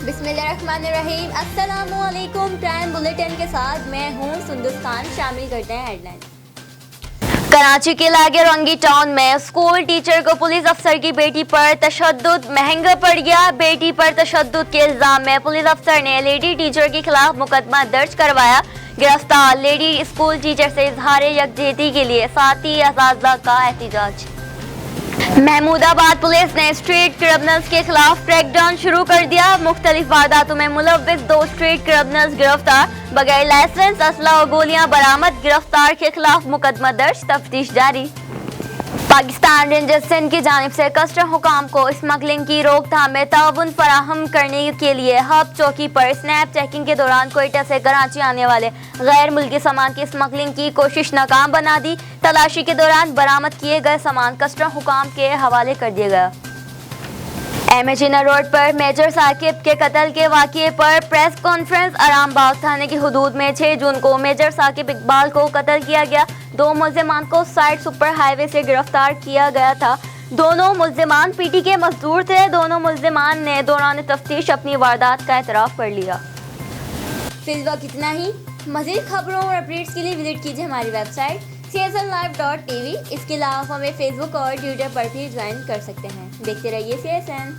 बिस्मिल्लाहिर्रहमानिर्रहीम। अस्सलामुअलैकुम। Crime bulletin के साथ मैं हूँ सुंदुस खान। शामिल करते हैं हेडलाइन। कराची के लागे रंगी टाउन में स्कूल टीचर को पुलिस अफसर की बेटी पर तशद्दुद महंगा पड़ गया। बेटी पर तशद्दुद के इल्जाम में पुलिस अफसर ने लेडी टीचर के खिलाफ मुकदमा दर्ज करवाया। गिरफ्तार लेडी स्कूल टीचर से इजहार यकजहती के लिए साथी असातिज़ा का एहतजाज। महमूदाबाद पुलिस ने स्ट्रीट क्रिमिनल्स के खिलाफ क्रैकडाउन शुरू कर दिया। मुख्तलिफ वारदातों में मुलव्विस 2 स्ट्रीट क्रिमिनल्स गिरफ्तार। बगैर लाइसेंस असला और गोलियां बरामद। गिरफ्तार के खिलाफ मुकदमा दर्ज, तफ्तीश जारी। पाकिस्तान रेंजर्स सिंध की जानिब से कस्टम हुकाम को स्मगलिंग की रोकथाम में ताउन फराहम करने के लिए हब चौकी पर स्नैप चेकिंग के दौरान कोयटा से कराची आने वाले गैर मुल्की सामान की स्मगलिंग की कोशिश नाकाम बना दी। तलाशी के दौरान बरामद किए गए सामान कस्टम हुकाम के हवाले कर दिया गया। एमएचीना रोड पर मेजर साकिब के कत्ल के वाक़ये पर प्रेस कॉन्फ्रेंस। आरामबाग थाने की हदूद में 6 जून को मेजर साकिब इकबाल को कत्ल किया गया। 2 मुल्जिमान को साइड सुपर हाईवे से गिरफ्तार किया गया था। दोनों मुल्जिमान पीटी के मजदूर थे। दोनों मुल्जिमान ने दौरान तफ्तीश अपनी वारदात का एतराफ़ कर लिया। फिलहाल इतना ही। मज़ीद खबरों और अपडेट्स के लिए विजिट कीजिए हमारी वेबसाइट csnlive.tv। इसके अलावा हमें फेसबुक और ट्विटर पर भी ज्वाइन कर सकते हैं। देखते रहिए CSN।